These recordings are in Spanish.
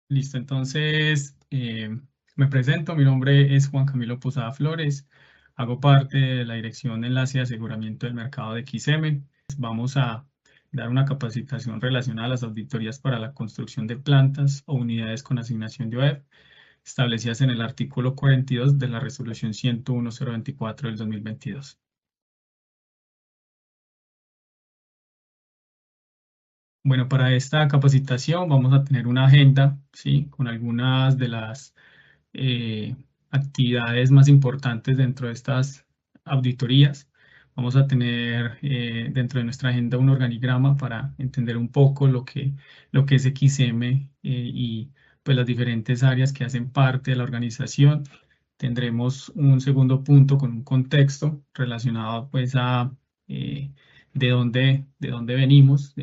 Listo, entonces me presento, mi nombre es Juan Camilo Posada Flores, hago parte de la Dirección de Enlace y Aseguramiento del Mercado de XM. Vamos a dar una capacitación relacionada a las auditorías para la construcción de plantas o unidades con asignación de OEF, establecidas en el artículo 42 de la Resolución 101-024 del 2022. Bueno, para esta capacitación vamos a tener una agenda, ¿sí? Con algunas de las eh, actividades más importantes dentro de estas auditorías. Vamos a tener dentro de nuestra agenda un organigrama para entender un poco lo que es XM y pues las diferentes áreas que hacen parte de la organización. Tendremos un segundo punto con un contexto relacionado pues a de dónde venimos,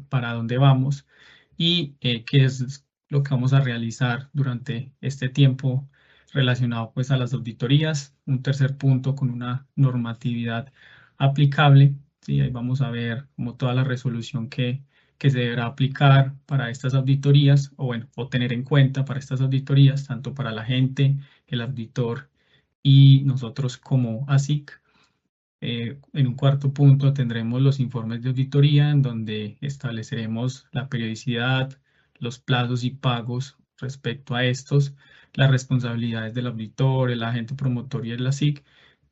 para dónde vamos y qué es lo que vamos a realizar durante este tiempo relacionado pues a las auditorías. Un tercer punto con una normatividad aplicable. Sí, ahí vamos a ver como toda la resolución que se deberá aplicar para estas auditorías o bueno, o tener en cuenta para estas auditorías, tanto para la gente, el auditor y nosotros como ASIC. En un cuarto punto tendremos los informes de auditoría en donde estableceremos la periodicidad, los plazos y pagos respecto a estos, las responsabilidades del auditor, el agente promotor y el ASIC.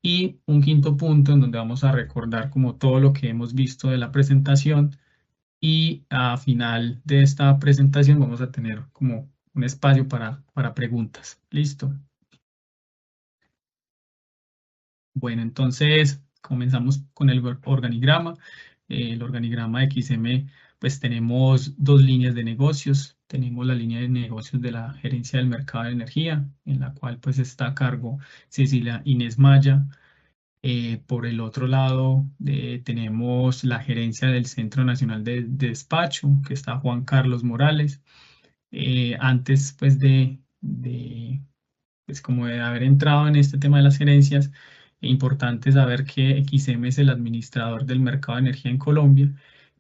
Y un quinto punto en donde vamos a recordar como todo lo que hemos visto de la presentación y a final de esta presentación vamos a tener como un espacio para preguntas. ¿Listo? Bueno, entonces comenzamos con el organigrama. El organigrama de XM, pues tenemos dos líneas de negocios. Tenemos la línea de negocios de la Gerencia del Mercado de Energía, en la cual pues está a cargo Cecilia Inés Maya. Por el otro lado, tenemos la gerencia del Centro Nacional de Despacho, que está Juan Carlos Morales. Antes pues pues como de haber entrado en este tema de las gerencias, es importante saber que XM es el administrador del mercado de energía en Colombia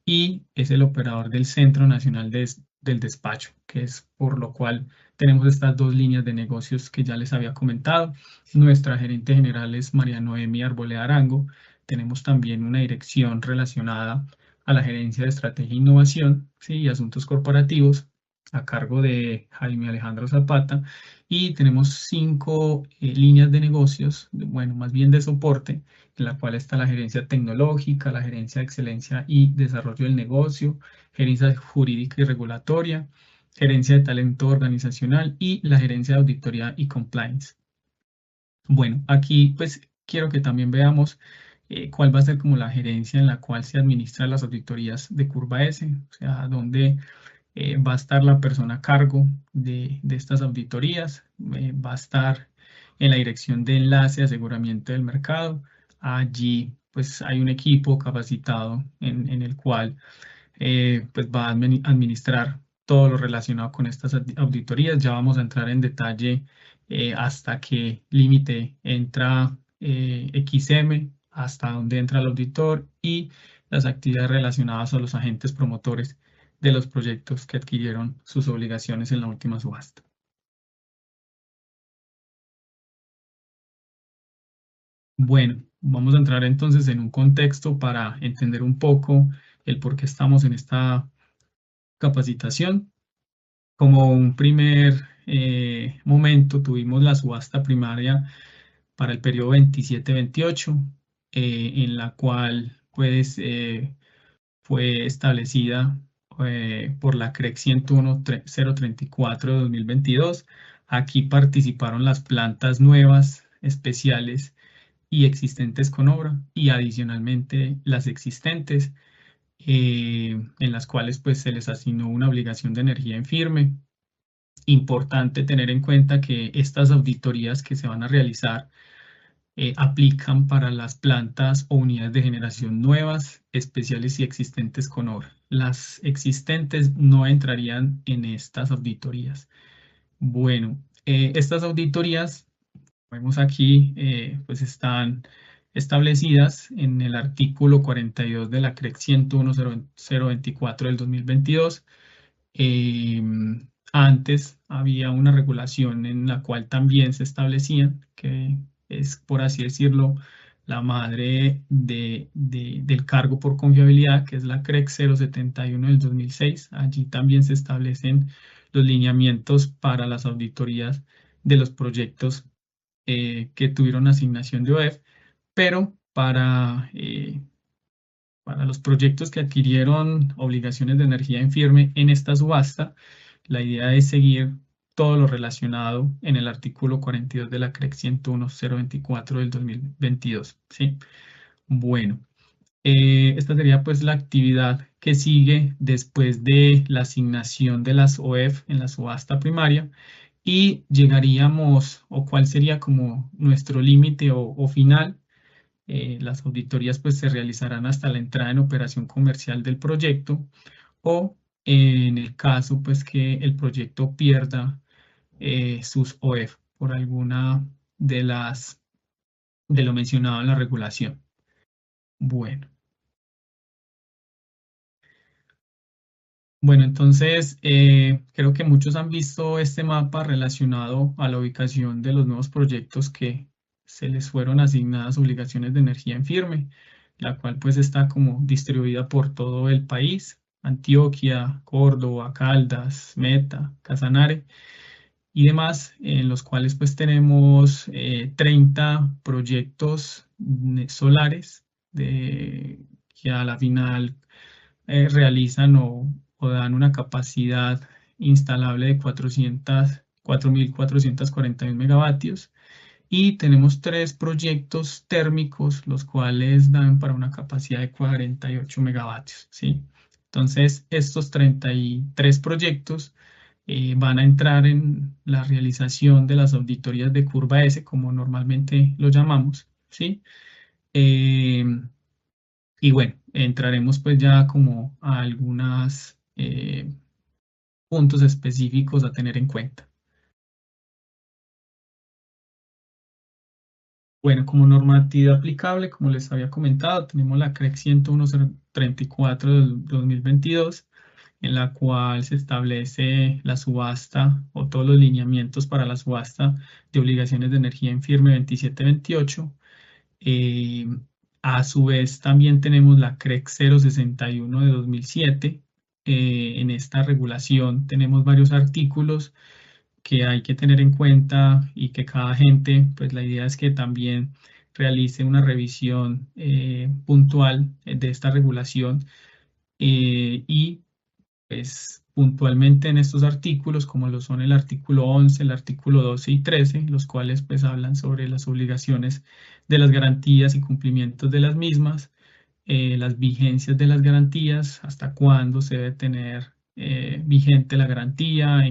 y es el operador del Centro Nacional del Despacho, que es por lo cual tenemos estas dos líneas de negocios que ya les había comentado. Nuestra gerente general es María Noemi Arboleda Arango. Tenemos también una dirección relacionada a la gerencia de estrategia e innovación, ¿sí? Y asuntos corporativos a cargo de Jaime Alejandro Zapata y tenemos cinco líneas de negocios, bueno, más bien de soporte, en la cual está la gerencia tecnológica, la gerencia de excelencia y desarrollo del negocio, gerencia jurídica y regulatoria, gerencia de talento organizacional y la gerencia de auditoría y compliance. Bueno, aquí pues quiero que también veamos cuál va a ser como la gerencia en la cual se administran las auditorías de Curva S, o sea, dónde va a estar la persona a cargo de estas auditorías, va a estar en la dirección de enlace y aseguramiento del mercado. Allí pues hay un equipo capacitado en el cual pues va a administrar todo lo relacionado con estas auditorías. Ya vamos a entrar en detalle hasta qué límite entra XM, hasta dónde entra el auditor y las actividades relacionadas a los agentes promotores de los proyectos que adquirieron sus obligaciones en la última subasta. Bueno, vamos a entrar entonces en un contexto para entender un poco el por qué estamos en esta capacitación. Como un primer momento, tuvimos la subasta primaria para el periodo 27-28, en la cual pues, fue establecida por la CREC 101-034 de 2022. Aquí participaron las plantas nuevas, especiales y existentes con obra y adicionalmente las existentes, en las cuales pues, se les asignó una obligación de energía en firme. Importante tener en cuenta que estas auditorías que se van a realizar aplican para las plantas o unidades de generación nuevas, especiales y existentes con obra. Las existentes no entrarían en estas auditorías. Bueno, estas auditorías, vemos aquí, pues están establecidas en el artículo 42 de la CREC 101-024 del 2022. Antes había una regulación en la cual también se establecían, que es, por así decirlo, la madre del cargo por confiabilidad, que es la CREC 071 del 2006. Allí también se establecen los lineamientos para las auditorías de los proyectos que tuvieron asignación de OEF, pero para los proyectos que adquirieron obligaciones de energía en firme en esta subasta, la idea es seguir todo lo relacionado en el artículo 42 de la CREC 101.024 del 2022, ¿sí? Bueno, esta sería pues la actividad que sigue después de la asignación de las OEF en la subasta primaria y llegaríamos, o cuál sería como nuestro límite o final. Las auditorías pues se realizarán hasta la entrada en operación comercial del proyecto o en el caso pues que el proyecto pierda sus OEF por alguna de lo mencionado en la regulación. Bueno, entonces creo que muchos han visto este mapa relacionado a la ubicación de los nuevos proyectos que se les fueron asignadas obligaciones de energía en firme, la cual pues está como distribuida por todo el país: Antioquia, Córdoba, Caldas, Meta, Casanare y demás, en los cuales pues tenemos 30 proyectos solares que a la final realizan o dan una capacidad instalable de 4.441 megavatios. Y tenemos 3 proyectos térmicos, los cuales dan para una capacidad de 48 megavatios, ¿sí? Entonces, estos 33 proyectos van a entrar en la realización de las auditorías de curva S, como normalmente lo llamamos, ¿sí? Eh, y bueno, entraremos pues ya como a algunos puntos específicos a tener en cuenta. Bueno, como normatividad aplicable, como les había comentado, tenemos la CREC 101.034 del 2022, en la cual se establece la subasta o todos los lineamientos para la subasta de obligaciones de energía en firme 2728. Eh, a su vez, también tenemos la CREC 061 de 2007. En esta regulación tenemos varios artículos que hay que tener en cuenta y que cada agente, pues la idea es que también realice una revisión puntual de esta regulación y pues puntualmente en estos artículos, como lo son el artículo 11, el artículo 12 y 13, los cuales pues hablan sobre las obligaciones de las garantías y cumplimientos de las mismas, las vigencias de las garantías, hasta cuándo se debe tener vigente la garantía,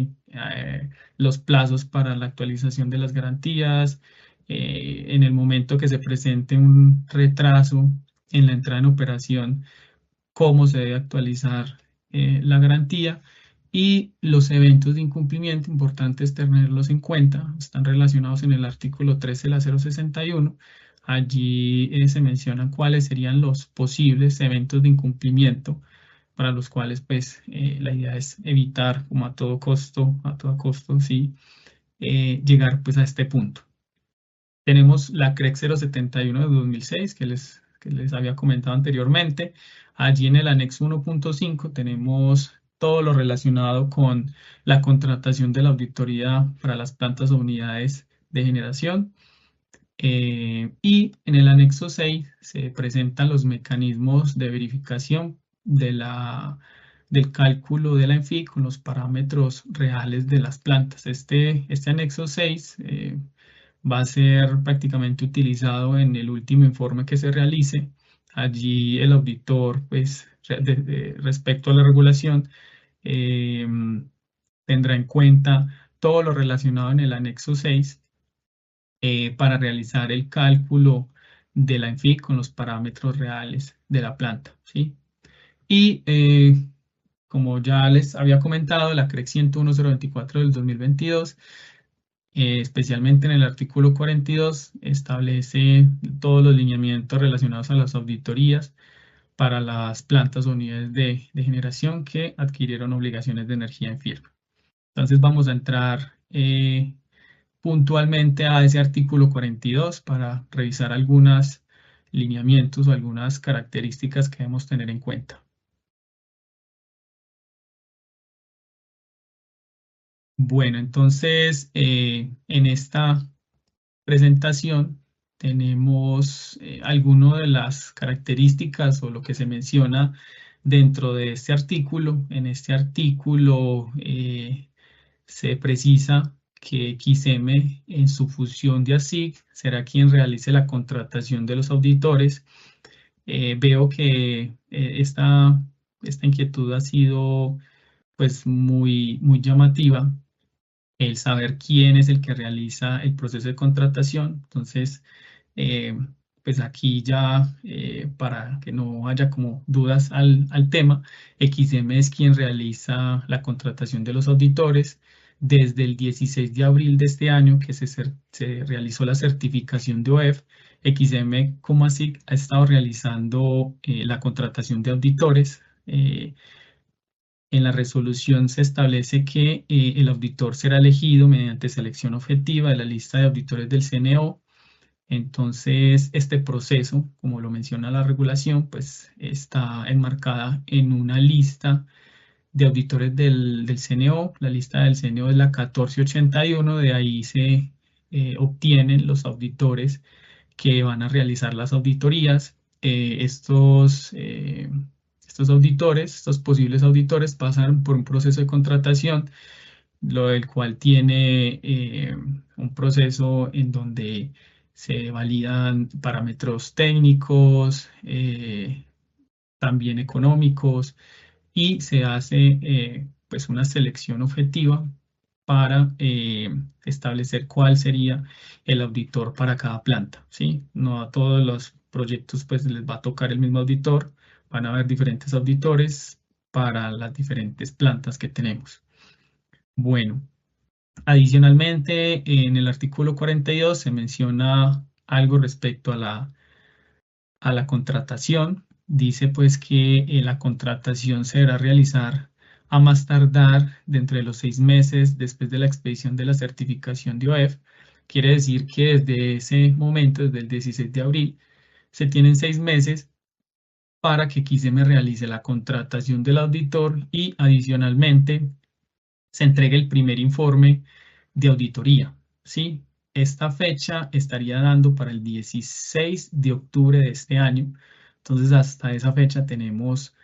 los plazos para la actualización de las garantías, en el momento que se presente un retraso en la entrada en operación, cómo se debe actualizar la garantía, y los eventos de incumplimiento, importantes tenerlos en cuenta, están relacionados en el artículo 13 de la 061. Allí se mencionan cuáles serían los posibles eventos de incumplimiento para los cuales pues la idea es evitar como a todo costo, sí, llegar pues a este punto. Tenemos la CREC 071 de 2006 que les había comentado anteriormente. Allí en el anexo 1.5 tenemos todo lo relacionado con la contratación de la auditoría para las plantas o unidades de generación. Y en el anexo 6 se presentan los mecanismos de verificación del cálculo de la ENFI con los parámetros reales de las plantas. Este anexo 6 va a ser prácticamente utilizado en el último informe que se realice. Allí el auditor, pues, respecto a la regulación, eh, tendrá en cuenta todo lo relacionado en el anexo 6 para realizar el cálculo de la ENFIC con los parámetros reales de la planta, ¿sí? Y como ya les había comentado, la CREC 101.024 del 2022, especialmente en el artículo 42, establece todos los lineamientos relacionados a las auditorías para las plantas o unidades de generación que adquirieron obligaciones de energía en firme. Entonces vamos a entrar puntualmente a ese artículo 42 para revisar algunos lineamientos o algunas características que debemos tener en cuenta. Bueno, entonces en esta presentación tenemos algunas de las características o lo que se menciona dentro de este artículo. En este artículo se precisa que XM en su fusión de ASIC será quien realice la contratación de los auditores. Veo que esta inquietud ha sido pues muy llamativa, el saber quién es el que realiza el proceso de contratación. Entonces, eh, pues aquí ya, para que no haya como dudas al tema, XM es quien realiza la contratación de los auditores. Desde el 16 de abril de este año que se realizó la certificación de OEF, XM como así ha estado realizando la contratación de auditores. En la resolución se establece que el auditor será elegido mediante selección objetiva de la lista de auditores del CNO. Entonces, este proceso, como lo menciona la regulación, pues está enmarcada en una lista de auditores del CNO. La lista del CNO es la 1481, de ahí se obtienen los auditores que van a realizar las auditorías. Estos auditores, estos posibles auditores pasan por un proceso de contratación, lo del cual tiene un proceso en donde se validan parámetros técnicos, también económicos, y se hace pues una selección objetiva para establecer cuál sería el auditor para cada planta, ¿sí? No a todos los proyectos pues les va a tocar el mismo auditor, van a haber diferentes auditores para las diferentes plantas que tenemos. Bueno, adicionalmente en el artículo 42 se menciona algo respecto a la contratación. Dice pues que la contratación se deberá realizar a más tardar dentro de los 6 meses después de la expedición de la certificación de OEF. Quiere decir que desde ese momento, desde el 16 de abril, se tienen 6 meses para que XM realice la contratación del auditor y adicionalmente se entregue el primer informe de auditoría, ¿sí? Esta fecha estaría dando para el 16 de octubre de este año. Entonces, hasta esa fecha tenemos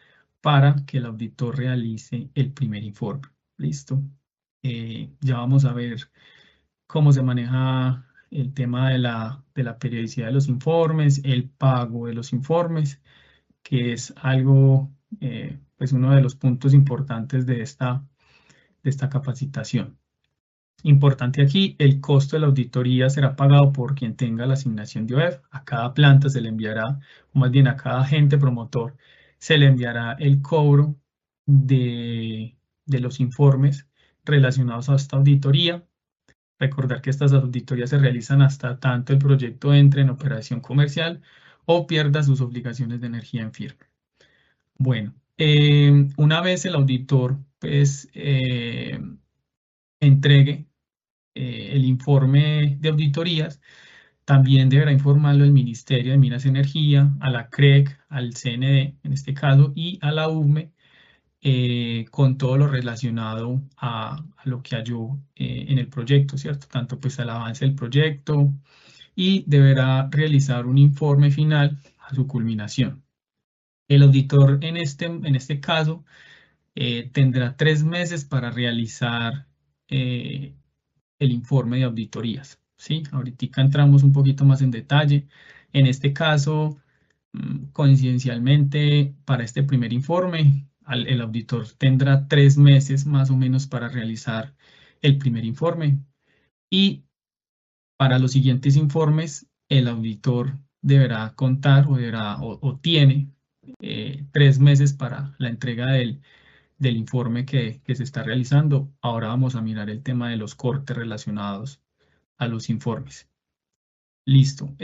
para que el auditor realice el primer informe. ¿Listo? Ya vamos a ver cómo se maneja el tema de la periodicidad de los informes, el pago de los informes, que es algo, pues uno de los puntos importantes de esta capacitación. Importante aquí, el costo de la auditoría será pagado por quien tenga la asignación de OEF. A cada planta se le enviará, o más bien a cada agente promotor, se le enviará el cobro de los informes relacionados a esta auditoría. Recordar que estas auditorías se realizan hasta tanto el proyecto entre en operación comercial o pierda sus obligaciones de energía en firme. Bueno, una vez el auditor pues entregue el informe de auditorías, también deberá informarlo el Ministerio de Minas y Energía, a la CREC, al CND en este caso, y a la UME, con todo lo relacionado a lo que halló en el proyecto, ¿cierto? Tanto pues al avance del proyecto, y deberá realizar un informe final a su culminación. El auditor en este caso tendrá 3 meses para realizar el informe de auditorías, ¿sí? Ahorita entramos un poquito más en detalle. En este caso, coincidencialmente, para este primer informe, el auditor tendrá 3 meses más o menos para realizar el primer informe, y para los siguientes informes, el auditor deberá contar o tiene 3 meses para la entrega del informe que se está realizando. Ahora vamos a mirar el tema de los cortes relacionados a los informes. Listo.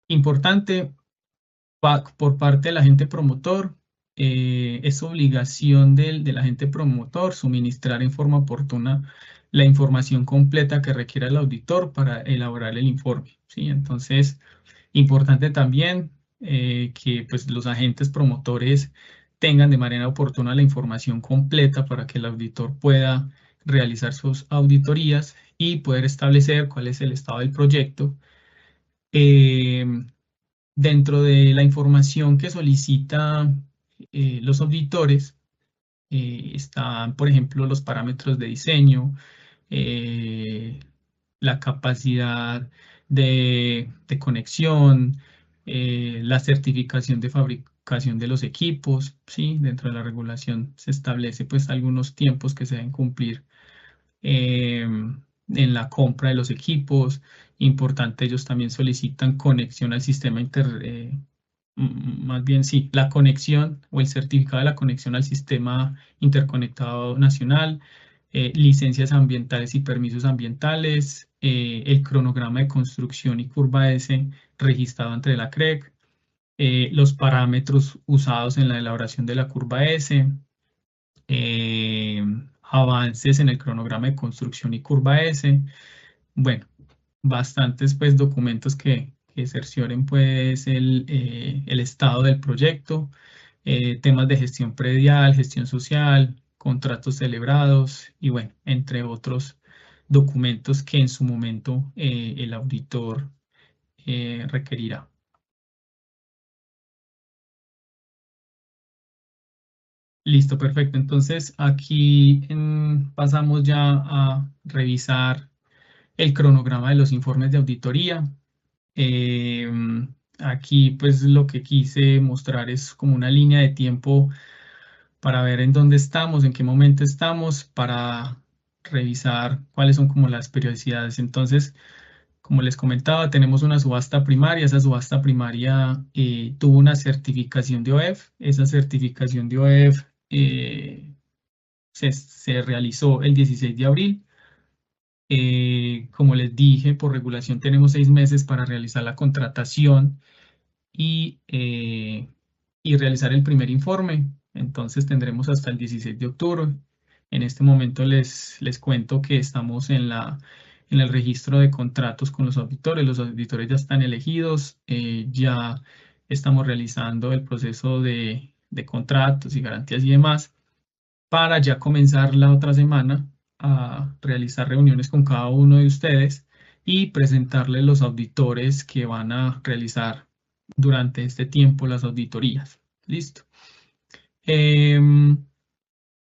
Importante, por parte del agente promotor, es obligación del agente promotor suministrar en forma oportuna la información completa que requiera el auditor para elaborar el informe, ¿sí? Entonces, importante también que pues, los agentes promotores tengan de manera oportuna la información completa para que el auditor pueda realizar sus auditorías y poder establecer cuál es el estado del proyecto. Eh, Dentro de la información que solicita los auditores, están, por ejemplo, los parámetros de diseño, eh, la capacidad de conexión, la certificación de fabricación de los equipos, ¿sí? Dentro de la regulación se establece pues algunos tiempos que se deben cumplir en la compra de los equipos. Importante, ellos también solicitan conexión al sistema más bien sí, la conexión o el certificado de la conexión al sistema interconectado nacional, licencias ambientales y permisos ambientales, el cronograma de construcción y curva S registrado ante la CREC, los parámetros usados en la elaboración de la curva S, eh, avances en el cronograma de construcción y curva S. Bueno, bastantes pues documentos que cercioren pues el estado del proyecto, temas de gestión predial, gestión social, contratos celebrados y bueno, entre otros documentos que en su momento el auditor requerirá. Listo, perfecto. Entonces aquí pasamos ya a revisar el cronograma de los informes de auditoría. Eh, Aquí pues lo que quise mostrar es como una línea de tiempo para ver en dónde estamos, en qué momento estamos, para revisar cuáles son como las periodicidades. Entonces, como les comentaba, tenemos una subasta primaria. Esa subasta primaria tuvo una certificación de OEF. Esa certificación de OEF se realizó el 16 de abril. Como les dije, por regulación tenemos 6 meses para realizar la contratación y realizar el primer informe. Entonces tendremos hasta el 16 de octubre. En este momento les cuento que estamos en el registro de contratos con los auditores. Los auditores ya están elegidos, ya estamos realizando el proceso de contratos y garantías y demás para ya comenzar la otra semana a realizar reuniones con cada uno de ustedes y presentarles los auditores que van a realizar durante este tiempo las auditorías. Listo. Em,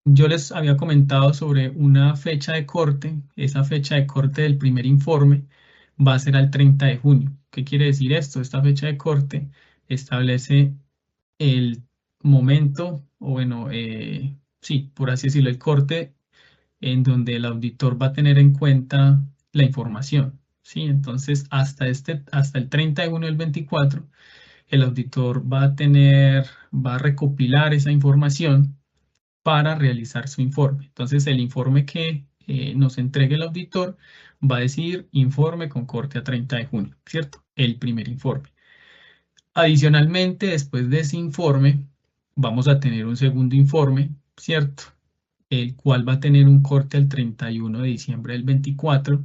yo les había comentado sobre una fecha de corte. Esa fecha de corte del primer informe va a ser al 30 de junio. ¿Qué quiere decir esto? Esta fecha de corte establece el momento, o bueno, sí, por así decirlo, el corte en donde el auditor va a tener en cuenta la información, ¿sí? Entonces, hasta el 30 de junio del 24, el auditor va a recopilar esa información para realizar su informe. Entonces, el informe que nos entregue el auditor va a decir informe con corte a 30 de junio, ¿cierto? El primer informe. Adicionalmente, después de ese informe, vamos a tener un segundo informe, ¿cierto? El cual va a tener un corte al 31 de diciembre del 24.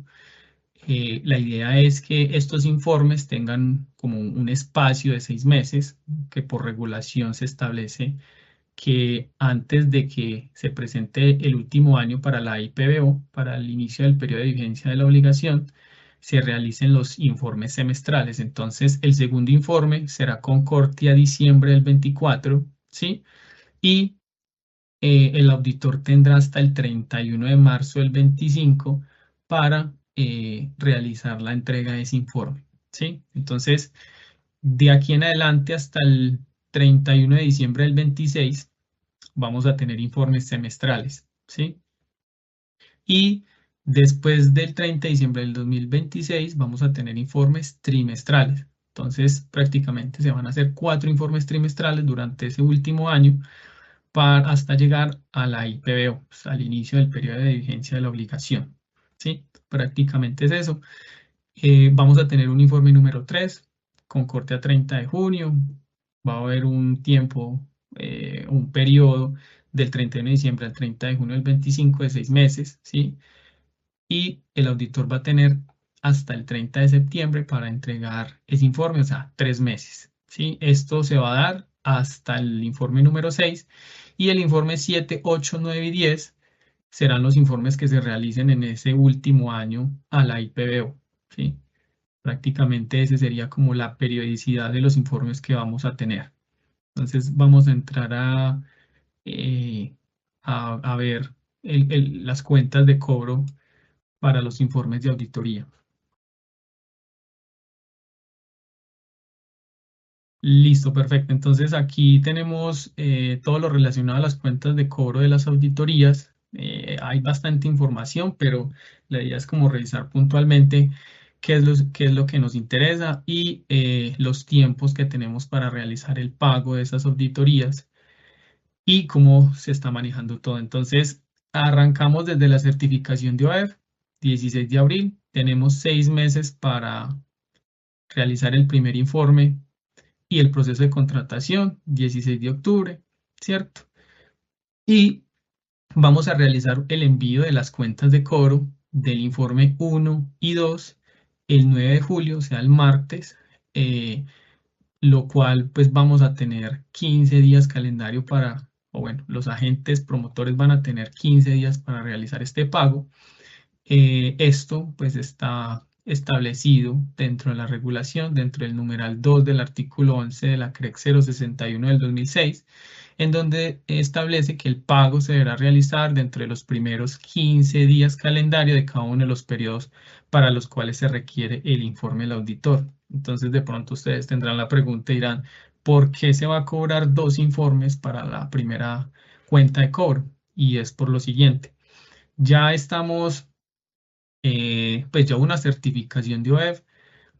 La idea es que estos informes tengan como un espacio de 6 meses, que por regulación se establece que antes de que se presente el último año para la IPBO, para el inicio del periodo de vigencia de la obligación, se realicen los informes semestrales. Entonces, el segundo informe será con corte a diciembre del 24, ¿sí? Y el auditor tendrá hasta el 31 de marzo del 25 para realizar la entrega de ese informe, ¿sí? Entonces, de aquí en adelante hasta el 31 de diciembre del 26 vamos a tener informes semestrales, ¿sí? Y después del 30 de diciembre del 2026 vamos a tener informes trimestrales. Entonces, prácticamente se van a hacer 4 informes trimestrales durante ese último año hasta llegar a la IPBO, pues, al inicio del periodo de vigencia de la obligación. ¿Sí? Prácticamente es eso. Vamos a tener un informe número 3 con corte a 30 de junio. Va a haber un tiempo un periodo del 31 de diciembre al 30 de junio del 25 de 6 meses, ¿sí? Y el auditor va a tener hasta el 30 de septiembre para entregar ese informe, o sea, 3 meses, ¿sí? Esto se va a dar hasta el informe número 6 y el informe 7, 8, 9 y 10 serán los informes que se realicen en ese último año a la IPBO, ¿sí? Prácticamente ese sería como la periodicidad de los informes que vamos a tener. Entonces vamos a entrar eh, a ver las cuentas de cobro para los informes de auditoría. Listo, perfecto. Entonces aquí tenemos todo lo relacionado a las cuentas de cobro de las auditorías. Hay bastante información, pero la idea es como revisar puntualmente qué es lo que nos interesa y los tiempos que tenemos para realizar el pago de esas auditorías y cómo se está manejando todo. Entonces, arrancamos desde la certificación de OEF, 16 de abril. Tenemos 6 meses para realizar el primer informe y el proceso de contratación, 16 de octubre, ¿cierto? Y vamos a realizar el envío de las cuentas de cobro del informe 1 y 2 el 9 de julio, o sea, el martes, lo cual pues vamos a tener 15 días calendario para, o bueno, los agentes promotores van a tener 15 días para realizar este pago. Esto pues está establecido dentro de la regulación, dentro del numeral 2 del artículo 11 de la CREC 061 del 2006, en donde establece que el pago se deberá realizar dentro de los primeros 15 días calendario de cada uno de los periodos para los cuales se requiere el informe del auditor. Entonces de pronto ustedes tendrán la pregunta y dirán, ¿por qué se va a cobrar 2 informes para la primera cuenta de cobro? Y es por lo siguiente. Ya estamos pues ya una certificación de OEF.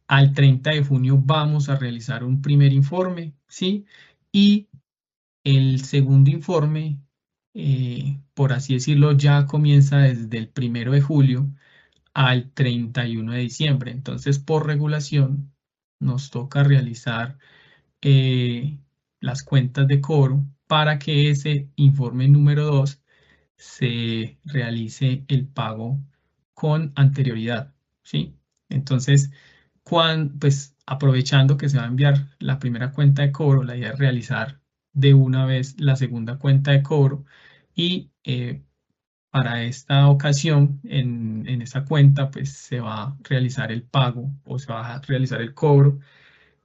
Al 30 de junio vamos a realizar un primer informe, ¿sí? Y el segundo informe, por así decirlo, ya comienza desde el 1 de julio al 31 de diciembre. Entonces, por regulación, nos toca realizar las cuentas de cobro para que ese informe número 2 se realice el pago con anterioridad, ¿sí? Entonces, pues aprovechando que se va a enviar la primera cuenta de cobro, la idea es realizar de una vez la segunda cuenta de cobro y para esta ocasión, en esa cuenta, pues se va a realizar el pago o se va a realizar el cobro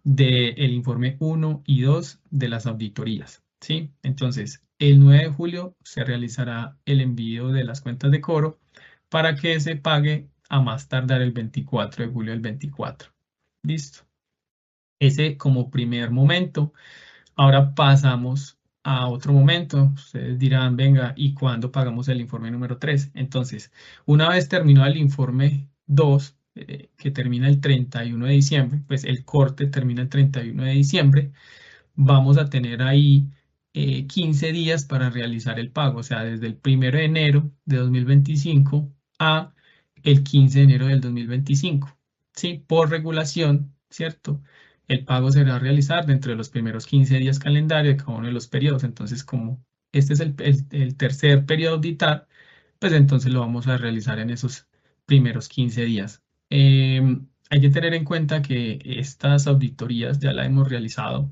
del informe 1 y 2 de las auditorías, ¿sí? Entonces, el 9 de julio se realizará el envío de las cuentas de cobro para que se pague a más tardar el 24 de julio del 24. Listo. Ese como primer momento. Ahora pasamos a otro momento. Ustedes dirán, venga, ¿y cuándo pagamos el informe número 3? Entonces, una vez terminado el informe 2, que termina el 31 de diciembre, pues el corte termina el 31 de diciembre, vamos a tener ahí 15 días para realizar el pago, o sea, desde el 1 de enero de 2025 a el 15 de enero del 2025. ¿Sí? Por regulación, ¿cierto? El pago se va a realizar dentro de los primeros 15 días calendario de cada uno de los periodos. Entonces, como este es el tercer periodo a auditar, pues entonces lo vamos a realizar en esos primeros 15 días. Hay que tener en cuenta que estas auditorías ya las hemos realizado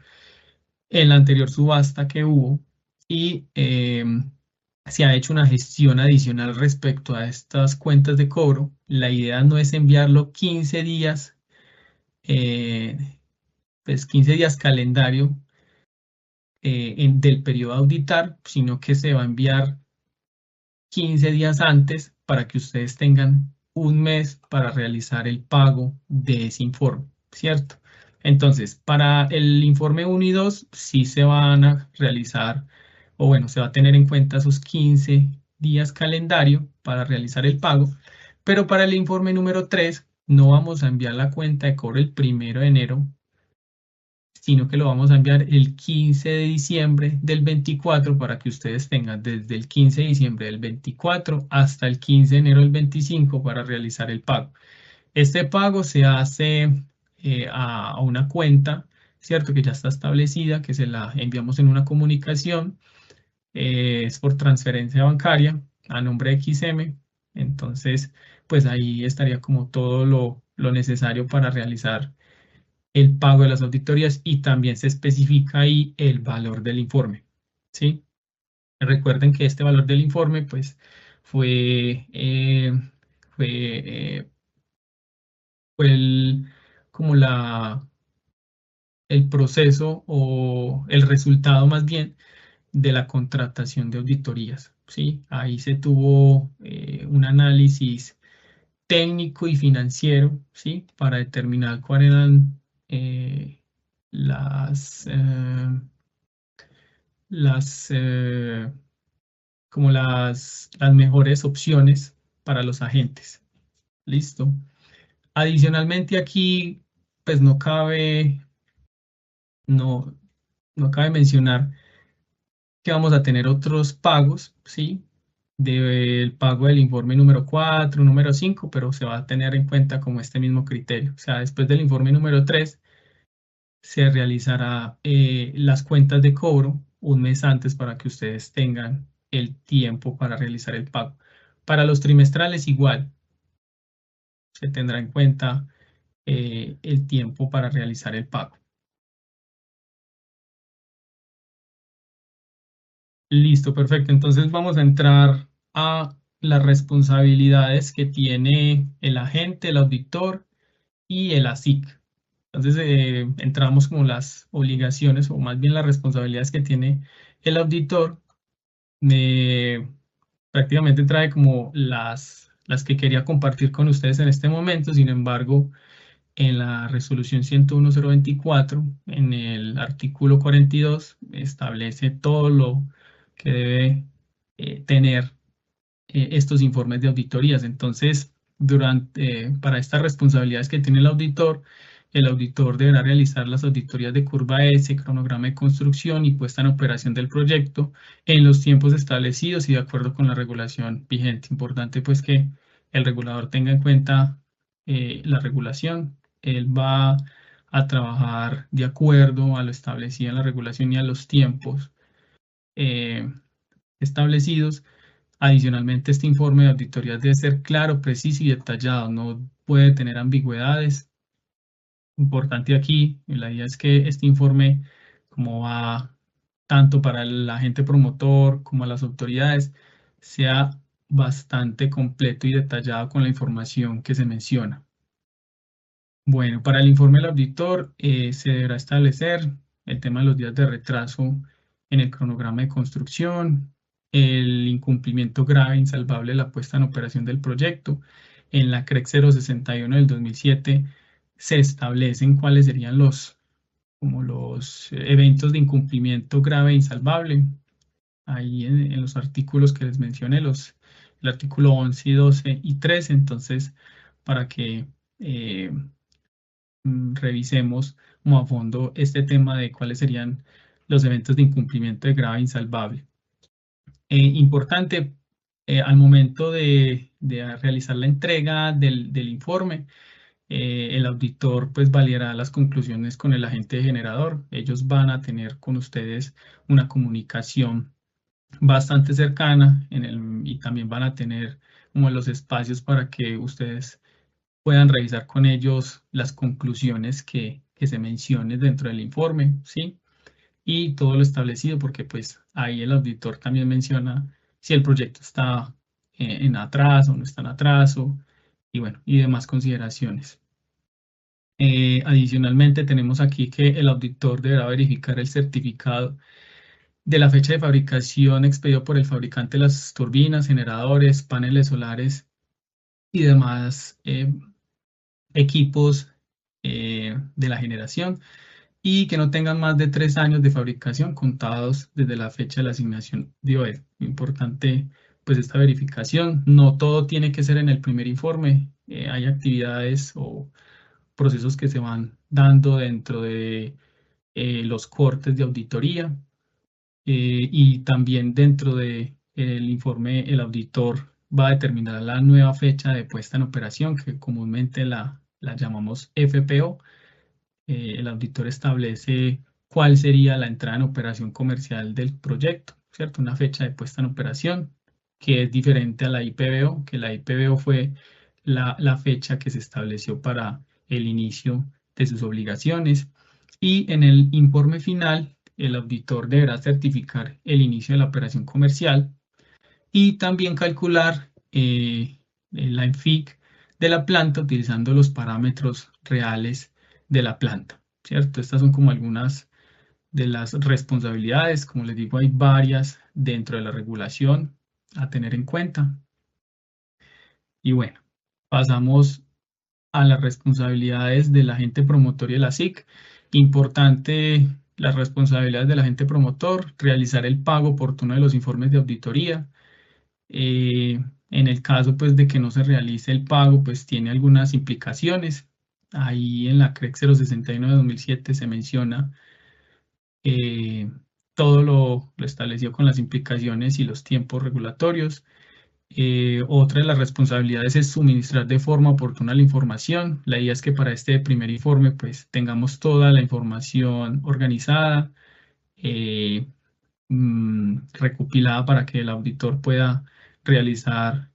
en la anterior subasta que hubo y se ha hecho una gestión adicional respecto a estas cuentas de cobro. La idea no es enviarlo 15 días, eh, pues 15 días calendario del periodo a auditar, sino que se va a enviar 15 días antes para que ustedes tengan un mes para realizar el pago de ese informe, ¿cierto? Entonces, para el informe 1 y 2 sí se van a realizar, o bueno, se va a tener en cuenta esos 15 días calendario para realizar el pago, pero para el informe número 3 no vamos a enviar la cuenta de cobro el 1 de enero, sino que lo vamos a enviar el 15 de diciembre del 24 para que ustedes tengan desde el 15 de diciembre del 24 hasta el 15 de enero del 25 para realizar el pago. Este pago se hace a una cuenta ¿cierto? Que ya está establecida, que se la enviamos en una comunicación, es por transferencia bancaria a nombre de XM. Entonces, pues ahí estaría como todo lo necesario para realizar el pago de las auditorías y también se especifica ahí el valor del informe, ¿sí? Recuerden que este valor del informe, pues, fue, fue, fue como el proceso o el resultado más bien de la contratación de auditorías, ¿sí? Ahí se tuvo un análisis técnico y financiero, ¿sí? Para determinar cuáles eran las, las, como las mejores opciones para los agentes. Listo. Adicionalmente aquí, pues no, no cabe mencionar que vamos a tener otros pagos, ¿sí? Del pago del informe número 4, número 5, pero se va a tener en cuenta como este mismo criterio. O sea, después del informe número 3 se realizará las cuentas de cobro un mes antes para que ustedes tengan el tiempo para realizar el pago. Para los trimestrales igual, se tendrá en cuenta el tiempo para realizar el pago. Listo, perfecto. Entonces vamos a entrar a las responsabilidades que tiene el agente, el auditor y el ASIC. Entonces entramos como las obligaciones o más bien las responsabilidades que tiene el auditor. Me prácticamente trae como las que quería compartir con ustedes en este momento. Sin embargo, en la resolución 101024, en el artículo 42, establece todo lo que debe tener estos informes de auditorías. Entonces, para estas responsabilidades que tiene el auditor deberá realizar las auditorías de curva S, cronograma de construcción y puesta en operación del proyecto en los tiempos establecidos y de acuerdo con la regulación vigente. Importante pues que el regulador tenga en cuenta la regulación. Él va a trabajar de acuerdo a lo establecido en la regulación y a los tiempos eh, establecidos. Adicionalmente, este informe de auditoría debe ser claro, preciso y detallado, no puede tener ambigüedades. Importante aquí, la idea es que este informe, como va tanto para el agente promotor como a las autoridades, sea bastante completo y detallado con la información que se menciona. Bueno, para el informe del auditor se deberá establecer el tema de los días de retraso en el cronograma de construcción, el incumplimiento grave e insalvable de la puesta en operación del proyecto. En la CREC 061 del 2007 se establecen cuáles serían como los eventos de incumplimiento grave e insalvable. Ahí en los artículos que les mencioné, el artículo 11 y 12 y 13, entonces para que eh, revisemos como a fondo este tema de cuáles serían los eventos de incumplimiento de grave e insalvable. Importante, al momento de realizar la entrega del informe, el auditor pues validará las conclusiones con el agente generador. Ellos van a tener con ustedes una comunicación bastante cercana y también van a tener como los espacios para que ustedes puedan revisar con ellos las conclusiones que se mencionen dentro del informe, ¿sí? Y todo lo establecido, porque pues ahí el auditor también menciona si el proyecto está en atraso o no está en atraso, y bueno, y demás consideraciones. Adicionalmente, tenemos aquí que el auditor deberá verificar el certificado de la fecha de fabricación expedido por el fabricante de las turbinas, generadores, paneles solares y demás equipos de la generación y que no tengan más de 3 años de fabricación contados desde la fecha de la asignación de OED. Importante pues esta verificación. No todo tiene que ser en el primer informe. Hay actividades o procesos que se van dando dentro de los cortes de auditoría y también dentro de el informe el auditor va a determinar la nueva fecha de puesta en operación que comúnmente la llamamos FPO. el auditor establece cuál sería la entrada en operación comercial del proyecto, ¿cierto? Una fecha de puesta en operación, que es diferente a la IPBO, que la IPBO fue la fecha que se estableció para el inicio de sus obligaciones. Y en el informe final, el auditor deberá certificar el inicio de la operación comercial y también calcular la ENFIC de la planta utilizando los parámetros reales de la planta, ¿cierto? Estas son como algunas de las responsabilidades. Como les digo, hay varias dentro de la regulación a tener en cuenta. Y bueno, pasamos a las responsabilidades del agente promotor y de la SIC. Importante las responsabilidades del agente promotor: realizar el pago oportuno de los informes de auditoría. En el caso pues de que no se realice el pago, pues tiene algunas implicaciones. Ahí en la CREC 061 de 2007 se menciona todo lo establecido con las implicaciones y los tiempos regulatorios. Otra de las responsabilidades es suministrar de forma oportuna la información. La idea es que para este primer informe pues tengamos toda la información organizada, eh, recopilada para que el auditor pueda realizar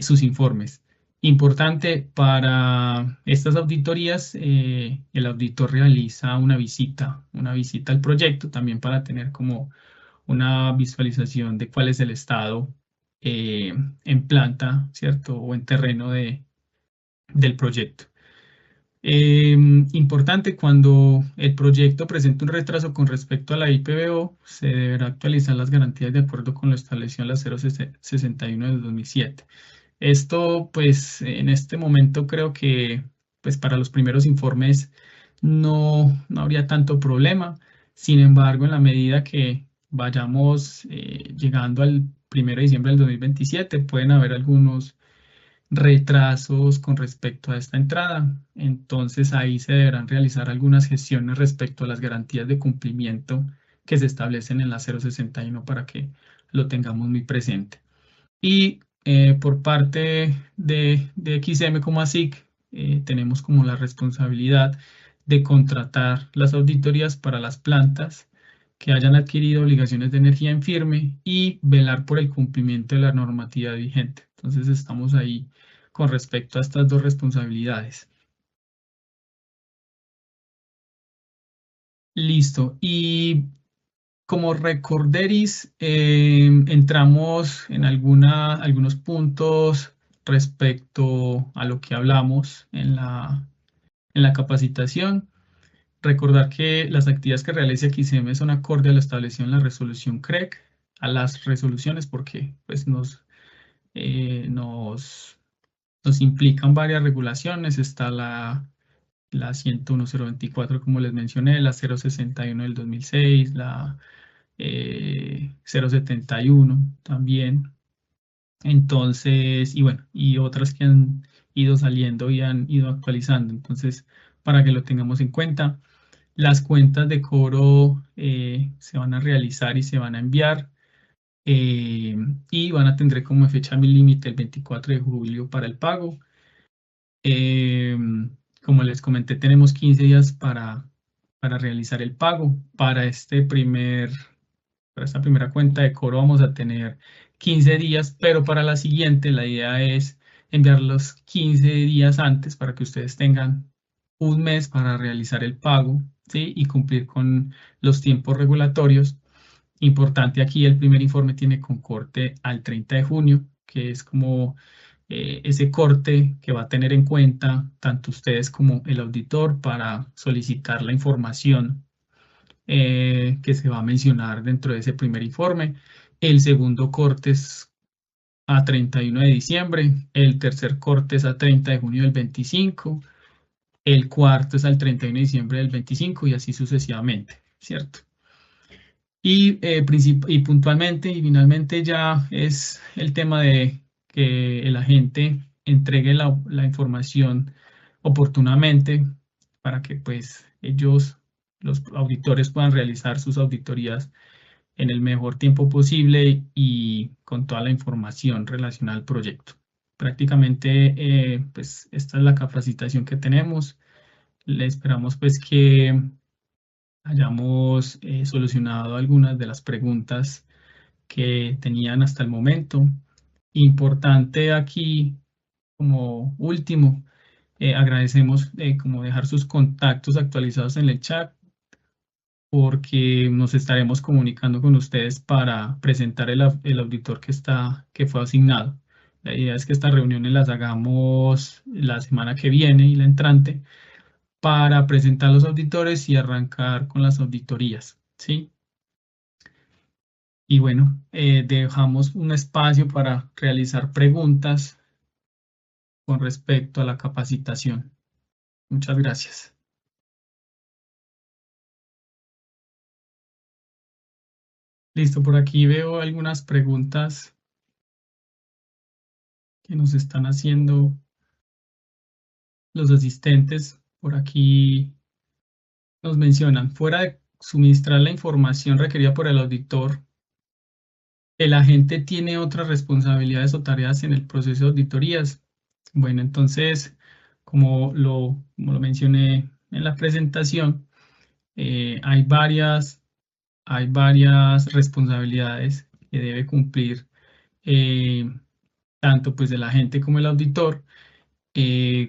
sus informes. Importante para estas auditorías, el auditor realiza una visita al proyecto, también para tener como una visualización de cuál es el estado en planta, ¿cierto? O en terreno del proyecto. Importante, cuando el proyecto presenta un retraso con respecto a la IPBO, se deberá actualizar las garantías de acuerdo con lo establecido en la 061 de 2007. Esto, pues, en este momento creo que, pues, para los primeros informes no habría tanto problema. Sin embargo, en la medida que vayamos llegando al 1 de diciembre del 2027, pueden haber algunos retrasos con respecto a esta entrada. Entonces, ahí se deberán realizar algunas gestiones respecto a las garantías de cumplimiento que se establecen en la 061 para que lo tengamos muy presente. Y por parte de XM como ASIC, tenemos como la responsabilidad de contratar las auditorías para las plantas que hayan adquirido obligaciones de energía en firme y velar por el cumplimiento de la normatividad vigente. Entonces estamos ahí con respecto a estas dos responsabilidades. Listo. Y como recorderis, entramos en algunos puntos respecto a lo que hablamos en la capacitación. Recordar que las actividades que realiza XM son acorde a lo establecido en la resolución CREC, a las resoluciones, porque pues nos implican varias regulaciones. Está la 101024, como les mencioné, la 061 del 2006, la 071 también. Entonces, y bueno, y otras que han ido saliendo y han ido actualizando. Entonces, para que lo tengamos en cuenta, las cuentas de cobro se van a realizar y se van a enviar, y van a tener como fecha límite el 24 de julio para el pago. Como les comenté, tenemos 15 días para realizar el pago. Para esta primera cuenta de cobro vamos a tener 15 días, pero para la siguiente la idea es enviarlos 15 días antes para que ustedes tengan un mes para realizar el pago, ¿sí? Y cumplir con los tiempos regulatorios. Importante aquí, el primer informe tiene con corte al 30 de junio, que es como ese corte que va a tener en cuenta tanto ustedes como el auditor para solicitar la información que se va a mencionar dentro de ese primer informe. El segundo corte es a 31 de diciembre, el tercer corte es a 30 de junio del 25, el cuarto es al 31 de diciembre del 25 y así sucesivamente, ¿cierto? Y puntualmente y finalmente ya es el tema de que el agente entregue la información oportunamente para que pues ellos, los auditores, puedan realizar sus auditorías en el mejor tiempo posible y con toda la información relacionada al proyecto. Prácticamente pues esta es la capacitación que tenemos. Le esperamos pues que hayamos solucionado algunas de las preguntas que tenían hasta el momento. Importante aquí, como último, agradecemos como dejar sus contactos actualizados en el chat porque nos estaremos comunicando con ustedes para presentar el auditor que fue asignado. La idea es que estas reuniones las hagamos la semana que viene y la entrante para presentar los auditores y arrancar con las auditorías, ¿sí? Y bueno, dejamos un espacio para realizar preguntas con respecto a la capacitación. Muchas gracias. Listo, por aquí veo algunas preguntas que nos están haciendo los asistentes. Por aquí nos mencionan, fuera de suministrar la información requerida por el auditor, ¿el agente tiene otras responsabilidades o tareas en el proceso de auditorías? Bueno, entonces, como lo mencioné en la presentación, hay varias responsabilidades que debe cumplir eh, tanto pues el agente como el auditor.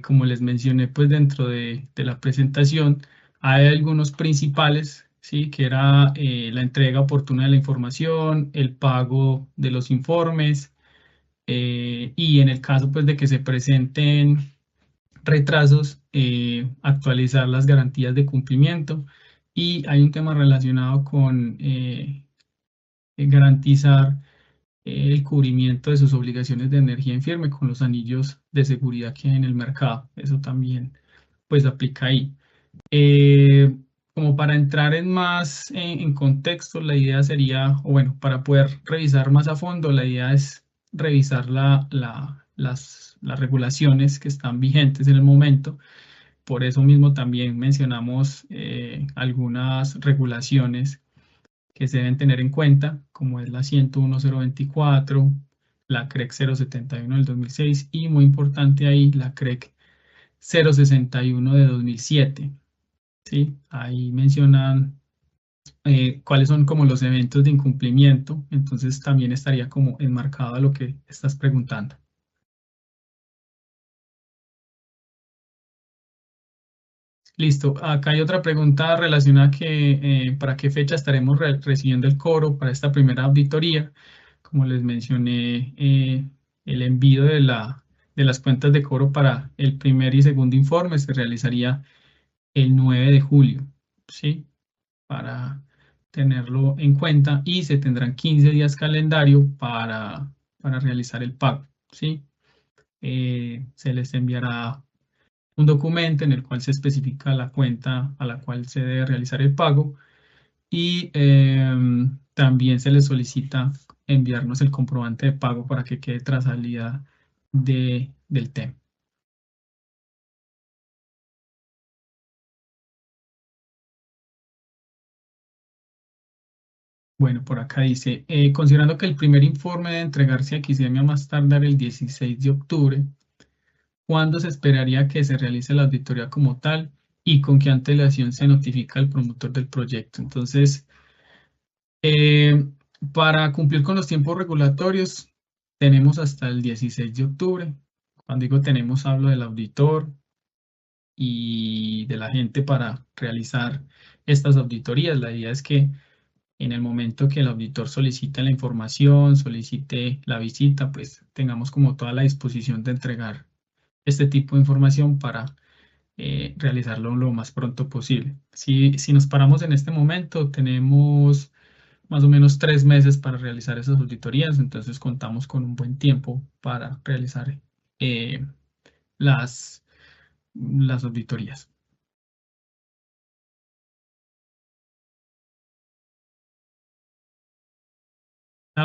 Como les mencioné pues dentro de la presentación, hay algunos principales, ¿sí? Que era la entrega oportuna de la información, el pago de los informes y en el caso pues de que se presenten retrasos, actualizar las garantías de cumplimiento. Y hay un tema relacionado con garantizar el cubrimiento de sus obligaciones de energía en firme con los anillos de seguridad que hay en el mercado. Eso también pues aplica ahí. Eh, Como para entrar en más en contexto, la idea sería, o bueno, para poder revisar más a fondo, la idea es revisar las regulaciones que están vigentes en el momento. Por eso mismo también mencionamos algunas regulaciones que se deben tener en cuenta, como es la 101024, la CREC 071 del 2006 y muy importante ahí la CREC 061 de 2007. ¿Sí? Ahí mencionan cuáles son como los eventos de incumplimiento, entonces también estaría como enmarcado a lo que estás preguntando. Listo, acá hay otra pregunta relacionada que ¿para qué fecha estaremos recibiendo el cobro para esta primera auditoría? Como les mencioné, el envío de las cuentas de cobro para el primer y segundo informe se realizaría el 9 de julio, ¿sí? Para tenerlo en cuenta y se tendrán 15 días calendario para realizar el pago, ¿sí? Se les enviará un documento en el cual se especifica la cuenta a la cual se debe realizar el pago y también se les solicita enviarnos el comprobante de pago para que quede trazabilidad del TEM. Bueno, por acá dice, considerando que el primer informe debe entregarse a Quisemi a más tardar el 16 de octubre, ¿cuándo se esperaría que se realice la auditoría como tal y con qué antelación se notifica al promotor del proyecto? Entonces, eh, para cumplir con los tiempos regulatorios, tenemos hasta el 16 de octubre. Cuando digo tenemos, hablo del auditor y de la gente para realizar estas auditorías. La idea es que en el momento que el auditor solicite la información, solicite la visita, pues tengamos como toda la disposición de entregar este tipo de información para realizarlo lo más pronto posible. Si nos paramos en este momento, tenemos más o menos 3 meses para realizar esas auditorías, entonces contamos con un buen tiempo para realizar eh, las, las auditorías.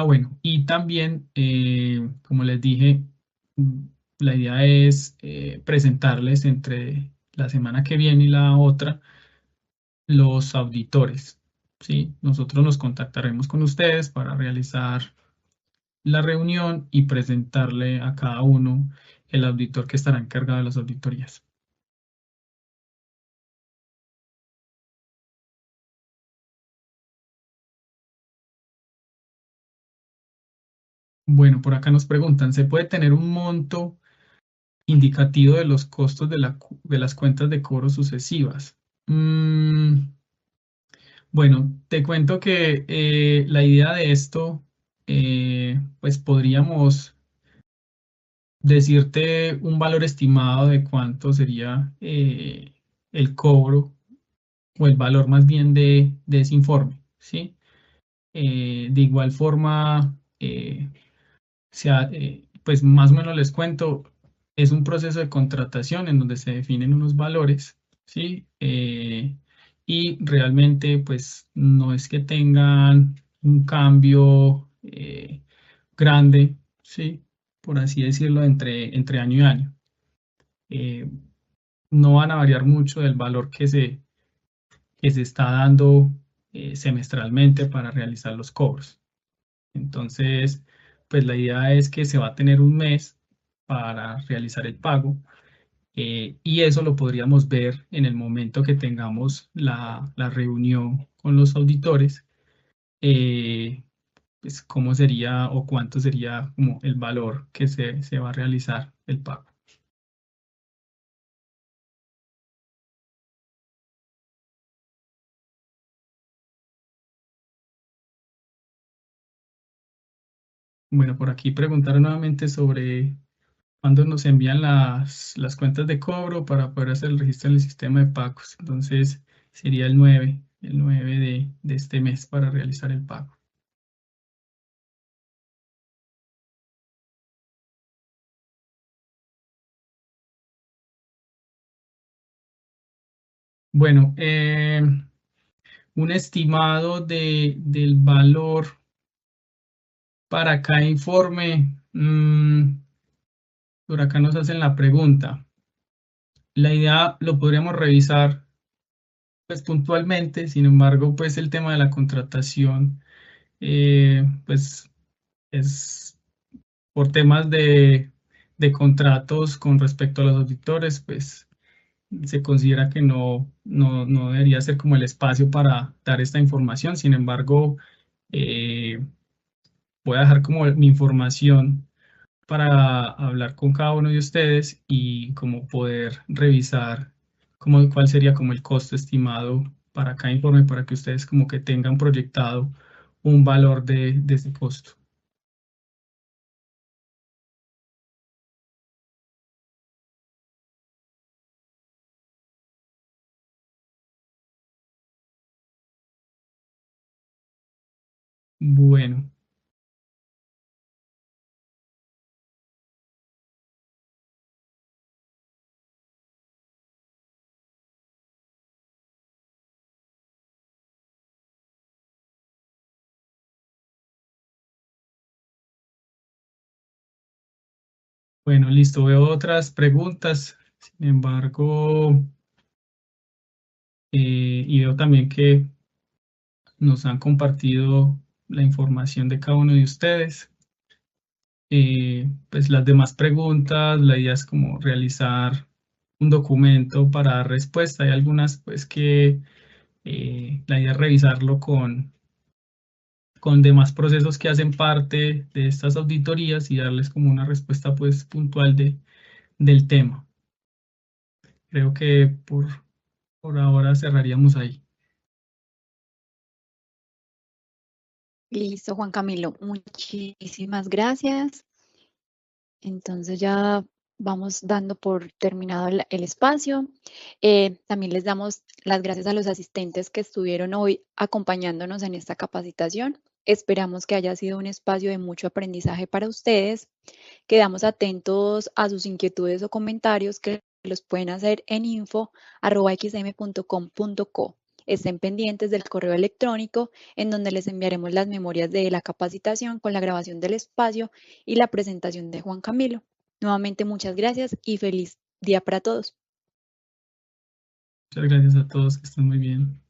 Bueno, y también, como les dije, mm, la idea es presentarles entre la semana que viene y la otra los auditores, ¿sí? Nosotros nos contactaremos con ustedes para realizar la reunión y presentarle a cada uno el auditor que estará encargado de las auditorías. Bueno, por acá nos preguntan, ¿se puede tener un monto indicativo de los costos de las cuentas de cobro sucesivas? Bueno, te cuento que la idea de esto, pues podríamos decirte un valor estimado de cuánto sería el cobro o el valor más bien de ese informe, ¿sí? De igual forma, pues más o menos les cuento, es un proceso de contratación en donde se definen unos valores, ¿sí? Y realmente, pues no es que tengan un cambio grande, ¿sí? Por así decirlo, entre año y año. Eh, no van a variar mucho del valor que se está dando semestralmente para realizar los cobros. Entonces, pues la idea es que se va a tener un mes para realizar el pago y eso lo podríamos ver en el momento que tengamos la reunión con los auditores, pues cómo sería o cuánto sería como el valor que se va a realizar el pago. Bueno, por aquí preguntaron nuevamente sobre cuándo nos envían las cuentas de cobro para poder hacer el registro en el sistema de pagos. Entonces sería el 9 de este mes para realizar el pago. Bueno, un estimado del valor para cada informe. Por acá nos hacen la pregunta. La idea lo podríamos revisar pues puntualmente, sin embargo, pues el tema de la contratación, pues es por temas de contratos con respecto a los auditores, pues se considera que no debería ser como el espacio para dar esta información. Sin embargo, voy a dejar como mi información para hablar con cada uno de ustedes y como poder revisar cuál sería como el costo estimado para cada informe para que ustedes como que tengan proyectado un valor de ese costo. Bueno, bueno, listo. Veo otras preguntas. Sin embargo, y veo también que nos han compartido la información de cada uno de ustedes. Pues las demás preguntas, la idea es como realizar un documento para dar respuesta. Hay algunas pues que la idea es revisarlo con demás procesos que hacen parte de estas auditorías y darles como una respuesta pues puntual del tema. Creo que por ahora cerraríamos ahí. Listo, Juan Camilo, muchísimas gracias. Entonces ya vamos dando por terminado el espacio. También les damos las gracias a los asistentes que estuvieron hoy acompañándonos en esta capacitación. Esperamos que haya sido un espacio de mucho aprendizaje para ustedes. Quedamos atentos a sus inquietudes o comentarios que los pueden hacer en info@xm.com.co. Estén pendientes del correo electrónico en donde les enviaremos las memorias de la capacitación con la grabación del espacio y la presentación de Juan Camilo. Nuevamente muchas gracias y feliz día para todos. Muchas gracias a todos, que estén muy bien.